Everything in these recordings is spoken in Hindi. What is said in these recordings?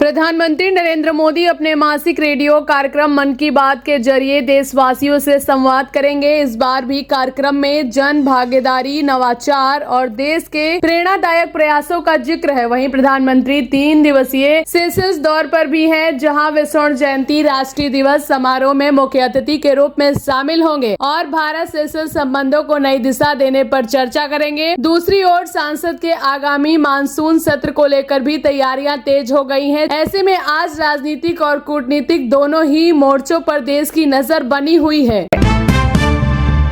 प्रधानमंत्री नरेंद्र मोदी अपने मासिक रेडियो कार्यक्रम मन की बात के जरिए देशवासियों से संवाद करेंगे। इस बार भी कार्यक्रम में जन भागीदारी, नवाचार और देश के प्रेरणादायक प्रयासों का जिक्र है। वहीं प्रधानमंत्री 3 दिवसीय सेशल्स दौर पर भी हैं, जहां वे स्वर्ण जयंती राष्ट्रीय दिवस समारोह में मुख्य अतिथि के रूप में शामिल होंगे और भारत सेशल्स संबंधों को नई दिशा देने पर चर्चा करेंगे। दूसरी ओर संसद के आगामी मानसून सत्र को लेकर भी तैयारियां तेज हो गई हैं। ऐसे में आज राजनीतिक और कूटनीतिक दोनों ही मोर्चों पर देश की नजर बनी हुई है।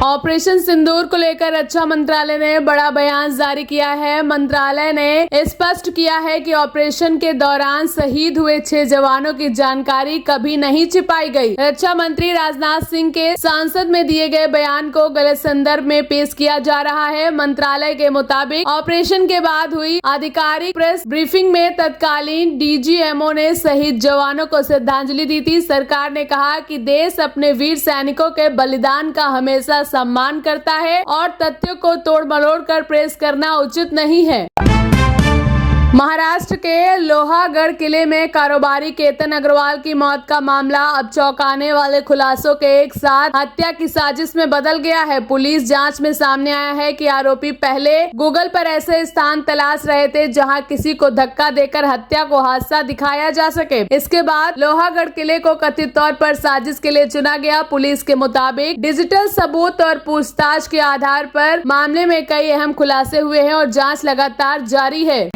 ऑपरेशन सिंदूर को लेकर रक्षा मंत्रालय ने बड़ा बयान जारी किया है। मंत्रालय ने स्पष्ट किया है कि ऑपरेशन के दौरान शहीद हुए 6 जवानों की जानकारी कभी नहीं छिपाई गई। रक्षा मंत्री राजनाथ सिंह के संसद में दिए गए बयान को गलत संदर्भ में पेश किया जा रहा है। मंत्रालय के मुताबिक ऑपरेशन के बाद हुई आधिकारिक प्रेस ब्रीफिंग में तत्कालीन डीजीएमओ ने शहीद जवानों को श्रद्धांजलि दी थी। सरकार ने कहा कि देश अपने वीर सैनिकों के बलिदान का हमेशा सम्मान करता है और तथ्यों को तोड़ मरोड़ कर प्रेस करना उचित नहीं है। महाराष्ट्र के लोहागढ़ किले में कारोबारी केतन अग्रवाल की मौत का मामला अब चौंकाने वाले खुलासों के एक साथ हत्या की साजिश में बदल गया है। पुलिस जांच में सामने आया है कि आरोपी पहले गूगल पर ऐसे स्थान तलाश रहे थे जहां किसी को धक्का देकर हत्या को हादसा दिखाया जा सके। इसके बाद लोहागढ़ किले को कथित तौर पर साजिश के लिए चुना गया। पुलिस के मुताबिक डिजिटल सबूत और पूछताछ के आधार पर मामले में कई अहम खुलासे हुए हैं और जाँच लगातार जारी है।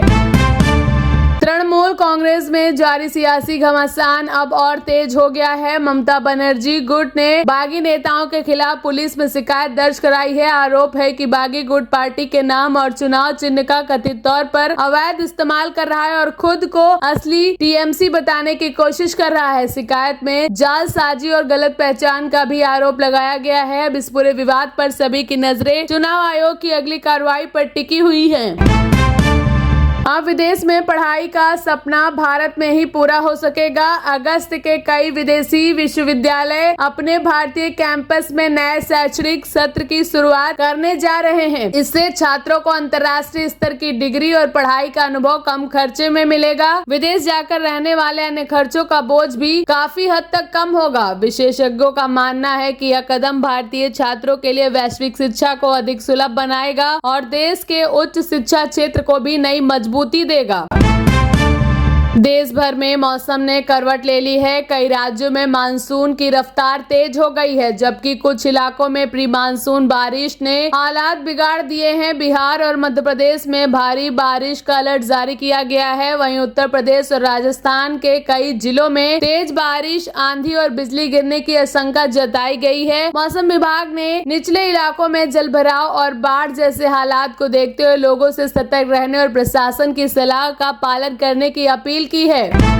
तृणमूल कांग्रेस में जारी सियासी घमासान अब और तेज हो गया है। ममता बनर्जी गुट ने बागी नेताओं के खिलाफ पुलिस में शिकायत दर्ज कराई है। आरोप है कि बागी गुट पार्टी के नाम और चुनाव चिन्ह का कथित तौर पर अवैध इस्तेमाल कर रहा है और खुद को असली टीएमसी बताने की कोशिश कर रहा है। शिकायत में जालसाजी और गलत पहचान का भी आरोप लगाया गया है। अब इस पूरे विवाद पर सभी की नजरें चुनाव आयोग की अगली कार्रवाई पर टिकी हुई है। अब विदेश में पढ़ाई का सपना भारत में ही पूरा हो सकेगा। अगस्त के कई विदेशी विश्वविद्यालय अपने भारतीय कैंपस में नए शैक्षणिक सत्र की शुरुआत करने जा रहे हैं। इससे छात्रों को अंतर्राष्ट्रीय स्तर की डिग्री और पढ़ाई का अनुभव कम खर्चे में मिलेगा। विदेश जाकर रहने वाले अन्य खर्चों का बोझ भी काफी हद तक कम होगा। विशेषज्ञों का मानना है कि यह कदम भारतीय छात्रों के लिए वैश्विक शिक्षा को अधिक सुलभ बनाएगा और देश के उच्च शिक्षा क्षेत्र को भी नई मजबूती देगा। देश भर में मौसम ने करवट ले ली है। कई राज्यों में मानसून की रफ्तार तेज हो गई है, जबकि कुछ इलाकों में प्री मानसून बारिश ने हालात बिगाड़ दिए हैं। बिहार और मध्य प्रदेश में भारी बारिश का अलर्ट जारी किया गया है। वहीं उत्तर प्रदेश और राजस्थान के कई जिलों में तेज बारिश, आंधी और बिजली गिरने की आशंका जताई गई है। मौसम विभाग ने निचले इलाकों में जलभराव और बाढ़ जैसे हालात को देखते हुए लोगों से सतर्क रहने और प्रशासन की सलाह का पालन करने की अपील की है।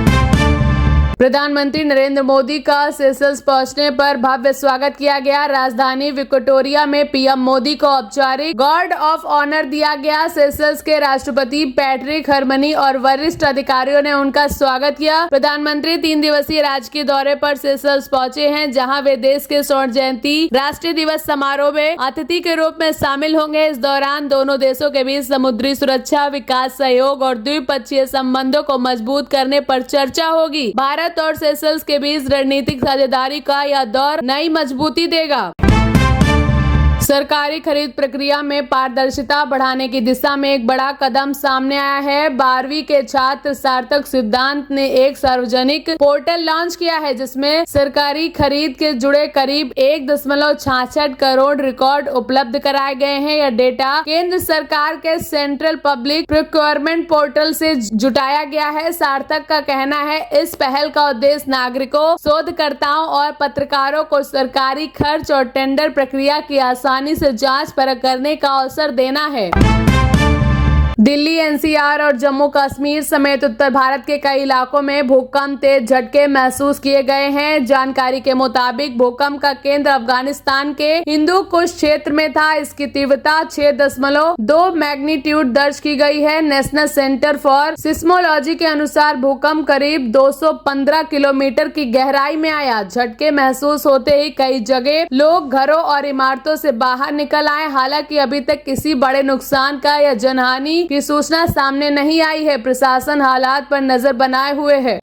प्रधानमंत्री नरेंद्र मोदी का सेशल्स पहुंचने पर भव्य स्वागत किया गया। राजधानी विक्टोरिया में पीएम मोदी को औपचारिक गार्ड ऑफ ऑनर दिया गया। सेशल्स के राष्ट्रपति पैट्रिक हरमनी और वरिष्ठ अधिकारियों ने उनका स्वागत किया। प्रधानमंत्री 3 दिवसीय राजकीय दौरे पर सेशल्स पहुंचे हैं, जहां वे देश के स्वर्ण जयंती राष्ट्रीय दिवस समारोह में अतिथि के रूप में शामिल होंगे। इस दौरान दोनों देशों के बीच समुद्री सुरक्षा, विकास सहयोग और द्विपक्षीय संबंधों को मजबूत करने पर चर्चा होगी। भारत और सेशल्स के बीच रणनीतिक साझेदारी का यह दौर नई मजबूती देगा। सरकारी खरीद प्रक्रिया में पारदर्शिता बढ़ाने की दिशा में एक बड़ा कदम सामने आया है। 12वीं के छात्र सार्थक सिद्धांत ने एक सार्वजनिक पोर्टल लॉन्च किया है, जिसमें सरकारी खरीद के जुड़े करीब 1.66 करोड़ रिकॉर्ड उपलब्ध कराए गए हैं। यह डेटा केंद्र सरकार के सेंट्रल पब्लिक प्रोक्योरमेंट पोर्टल से जुटाया गया है। सार्थक का कहना है, इस पहल का उद्देश्य नागरिकों, शोधकर्ताओं और पत्रकारों को सरकारी खर्च और टेंडर प्रक्रिया की आसानी से जांच परख करने का अवसर देना है। दिल्ली, एनसीआर और जम्मू कश्मीर समेत उत्तर भारत के कई इलाकों में भूकंप तेज झटके महसूस किए गए हैं। जानकारी के मुताबिक भूकंप का केंद्र अफगानिस्तान के हिंदू कुश क्षेत्र में था। इसकी तीव्रता 6.2 मैग्नीट्यूड दर्ज की गई है। नेशनल सेंटर फॉर सिस्मोलॉजी के अनुसार भूकंप करीब 215 किलोमीटर की गहराई में आया। झटके महसूस होते ही कई जगह लोग घरों और इमारतों से बाहर निकल आए। हालांकि अभी तक किसी बड़े नुकसान का या जनहानि की सूचना सामने नहीं आई है। प्रशासन हालात पर नजर बनाए हुए है।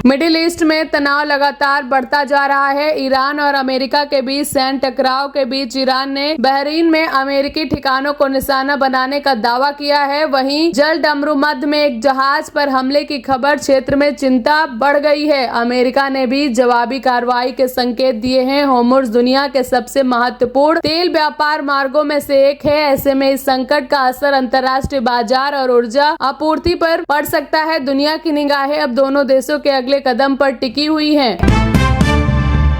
मिडिल ईस्ट में तनाव लगातार बढ़ता जा रहा है। ईरान और अमेरिका के बीच सैन्य टकराव के बीच ईरान ने बहरीन में अमेरिकी ठिकानों को निशाना बनाने का दावा किया है। वहीं जल डमरू मध्य में एक जहाज पर हमले की खबर क्षेत्र में चिंता बढ़ गई है। अमेरिका ने भी जवाबी कार्रवाई के संकेत दिए हैं। होर्मुज़ दुनिया के सबसे महत्वपूर्ण तेल व्यापार मार्गों में से एक है। ऐसे में इस संकट का असर अंतर्राष्ट्रीय बाजार और ऊर्जा आपूर्ति पर पड़ सकता है। दुनिया की निगाहें अब दोनों देशों के अगले कदम पर टिकी हुई हैं।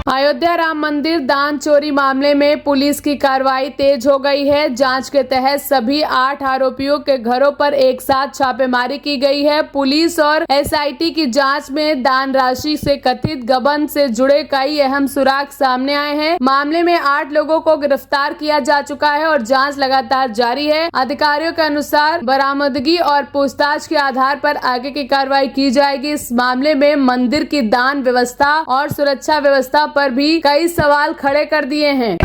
अयोध्या राम मंदिर दान चोरी मामले में पुलिस की कार्रवाई तेज हो गई है। जांच के तहत सभी 8 आरोपियों के घरों पर एक साथ छापेमारी की गई है। पुलिस और एसआईटी की जांच में दान राशि से कथित गबन से जुड़े कई अहम सुराग सामने आए हैं। मामले में 8 लोगों को गिरफ्तार किया जा चुका है और जांच लगातार जारी है। अधिकारियों के अनुसार बरामदगी और पूछताछ के आधार पर आगे की कार्रवाई की जाएगी। इस मामले में मंदिर की दान व्यवस्था और सुरक्षा व्यवस्था पर भी कई सवाल खड़े कर दिए हैं।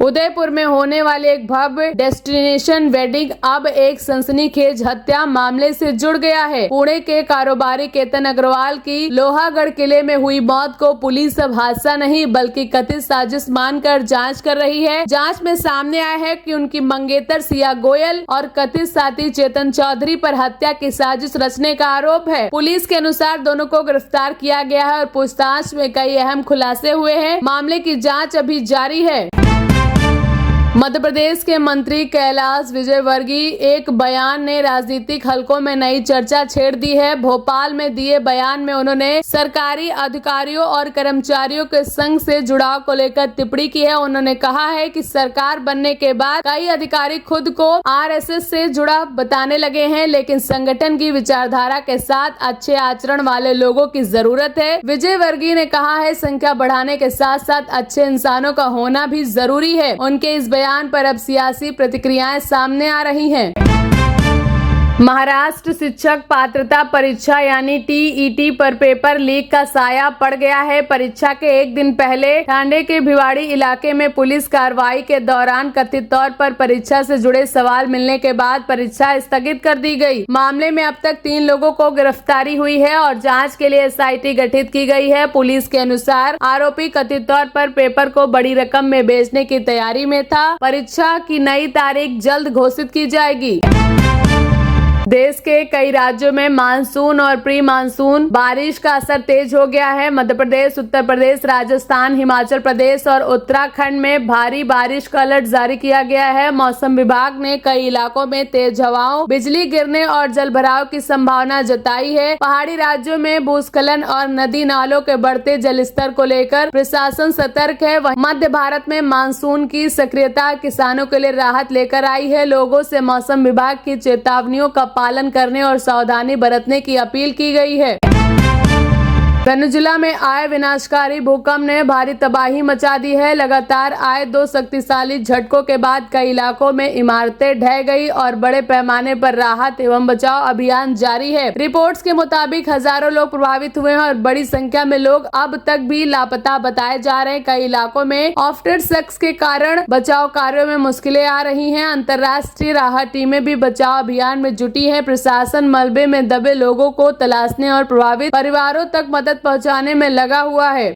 उदयपुर में होने वाले एक भव्य डेस्टिनेशन वेडिंग अब एक सनसनीखेज हत्या मामले से जुड़ गया है। पुणे के कारोबारी केतन अग्रवाल की लोहागढ़ किले में हुई मौत को पुलिस अब हादसा नहीं बल्कि कथित साजिश मानकर जांच कर रही है। जांच में सामने आया है कि उनकी मंगेतर सिया गोयल और कथित साथी चेतन चौधरी पर हत्या की साजिश रचने का आरोप है। पुलिस के अनुसार दोनों को गिरफ्तार किया गया है और पूछताछ में कई अहम खुलासे हुए हैं। मामले की जाँच अभी जारी है। मध्य प्रदेश के मंत्री कैलाश विजयवर्गीय एक बयान ने राजनीतिक हलकों में नई चर्चा छेड़ दी है। भोपाल में दिए बयान में उन्होंने सरकारी अधिकारियों और कर्मचारियों के संघ से जुड़ाव को लेकर टिप्पणी की है। उन्होंने कहा है कि सरकार बनने के बाद कई अधिकारी खुद को आरएसएस से जुड़ा बताने लगे हैं, लेकिन संगठन की विचारधारा के साथ अच्छे आचरण वाले लोगों की जरूरत है। विजयवर्गीय ने कहा है संख्या बढ़ाने के साथ साथ अच्छे इंसानों का होना भी जरूरी है। उनके इस बयान पर अब सियासी प्रतिक्रियाएं सामने आ रही हैं। महाराष्ट्र शिक्षक पात्रता परीक्षा यानी टीईटी पर पेपर लीक का साया पड़ गया है। परीक्षा के एक दिन पहले ठाणे के भिवाड़ी इलाके में पुलिस कार्रवाई के दौरान कथित तौर पर परीक्षा से जुड़े सवाल मिलने के बाद परीक्षा स्थगित कर दी गई। मामले में अब तक 3 लोगों को गिरफ्तारी हुई है और जांच के लिए एसआईटी गठित की गई है। पुलिस के अनुसार आरोपी कथित तौर पर पेपर को बड़ी रकम में बेचने की तैयारी में था। परीक्षा की नई तारीख जल्द घोषित की जाएगी। देश के कई राज्यों में मानसून और प्री मानसून बारिश का असर तेज हो गया है। मध्य प्रदेश, उत्तर प्रदेश, राजस्थान, हिमाचल प्रदेश और उत्तराखंड में भारी बारिश का अलर्ट जारी किया गया है। मौसम विभाग ने कई इलाकों में तेज हवाओं, बिजली गिरने और जलभराव की संभावना जताई है। पहाड़ी राज्यों में भूस्खलन और नदी नालों के बढ़ते जलस्तर को लेकर प्रशासन सतर्क है। वहीं मध्य भारत में मानसून की सक्रियता किसानों के लिए राहत लेकर आई है। लोगों से मौसम विभाग की चेतावनियों का पालन करने और सावधानी बरतने की अपील की गई है। वेनेजुएला में आए विनाशकारी भूकंप ने भारी तबाही मचा दी है। लगातार आए 2 शक्तिशाली झटकों के बाद कई इलाकों में इमारतें ढह गई और बड़े पैमाने पर राहत एवं बचाव अभियान जारी है। रिपोर्ट्स के मुताबिक हजारों लोग प्रभावित हुए हैं और बड़ी संख्या में लोग अब तक भी लापता बताए जा रहे हैं। कई इलाकों में आफ्टर शॉक्स के कारण बचाव कार्यों में मुश्किलें आ रही हैं। अंतर्राष्ट्रीय राहत टीमें भी बचाव अभियान में जुटी है। प्रशासन मलबे में दबे लोगों को तलाशने और प्रभावित परिवारों तक मदद पहुंचाने में लगा हुआ है।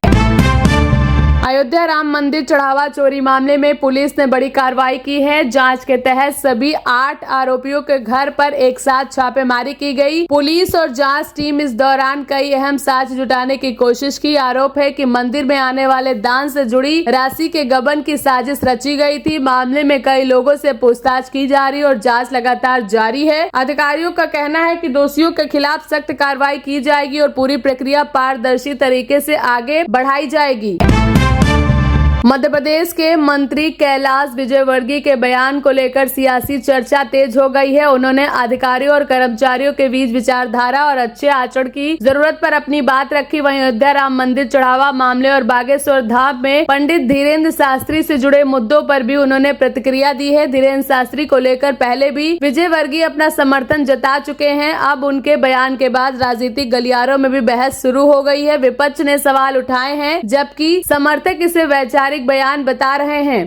अयोध्या राम मंदिर चढ़ावा चोरी मामले में पुलिस ने बड़ी कार्रवाई की है। जांच के तहत सभी 8 आरोपियों के घर पर एक साथ छापेमारी की गई। पुलिस और जांच टीम इस दौरान कई अहम साक्ष्य जुटाने की कोशिश की। आरोप है कि मंदिर में आने वाले दान से जुड़ी राशि के गबन की साजिश रची गई थी। मामले में कई लोगों से पूछताछ की जा रही है और जाँच लगातार जारी है। अधिकारियों का कहना है कि दोषियों के खिलाफ सख्त कार्रवाई की जाएगी और पूरी प्रक्रिया पारदर्शी तरीके से आगे बढ़ाई जाएगी। मध्य प्रदेश के मंत्री कैलाश विजयवर्गीय के बयान को लेकर सियासी चर्चा तेज हो गई है। उन्होंने अधिकारियों और कर्मचारियों के बीच विचारधारा और अच्छे आचरण की जरूरत पर अपनी बात रखी। वहीं अयोध्या राम मंदिर चढ़ावा मामले और बागेश्वर धाम में पंडित धीरेन्द्र शास्त्री से जुड़े मुद्दों पर भी उन्होंने प्रतिक्रिया दी है। धीरेन्द्र शास्त्री को लेकर पहले भी विजयवर्गीय अपना समर्थन जता चुके हैं। अब उनके बयान के बाद राजनीतिक गलियारों में भी बहस शुरू हो गई है। विपक्ष ने सवाल उठाए हैं जबकि समर्थक इसे वैचारिक बयान बता रहे हैं।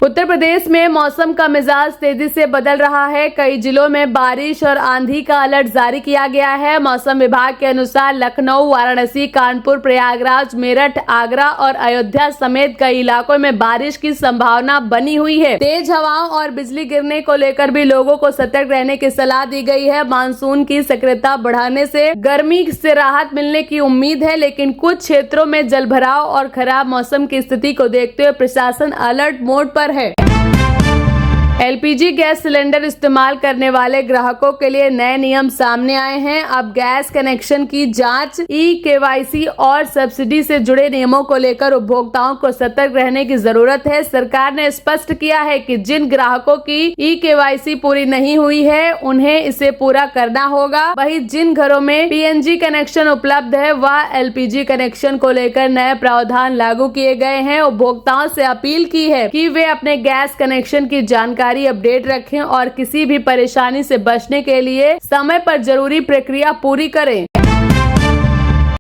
उत्तर प्रदेश में मौसम का मिजाज तेजी से बदल रहा है। कई जिलों में बारिश और आंधी का अलर्ट जारी किया गया है। मौसम विभाग के अनुसार लखनऊ, वाराणसी, कानपुर, प्रयागराज, मेरठ, आगरा और अयोध्या समेत कई इलाकों में बारिश की संभावना बनी हुई है। तेज हवाओं और बिजली गिरने को लेकर भी लोगों को सतर्क रहने की सलाह दी गई है। मानसून की सक्रियता बढ़ने से गर्मी से राहत मिलने की उम्मीद है, लेकिन कुछ क्षेत्रों में जलभराव और खराब मौसम की स्थिति को देखते हुए प्रशासन अलर्ट मोड पर है। एलपीजी गैस सिलेंडर इस्तेमाल करने वाले ग्राहकों के लिए नए नियम सामने आए हैं। अब गैस कनेक्शन की जांच, केवाईसी और सब्सिडी से जुड़े नियमों को लेकर उपभोक्ताओं को सतर्क रहने की जरूरत है। सरकार ने स्पष्ट किया है कि जिन ग्राहकों की केवाईसी पूरी नहीं हुई है, उन्हें इसे पूरा करना होगा। वहीं जिन घरों में पीएनजी कनेक्शन उपलब्ध है, वह एलपीजी कनेक्शन को लेकर नए प्रावधान लागू किए गए हैं। उपभोक्ताओं से अपील की है कि वे अपने गैस कनेक्शन की जानकारी अपडेट रखें और किसी भी परेशानी से बचने के लिए समय पर जरूरी प्रक्रिया पूरी करें।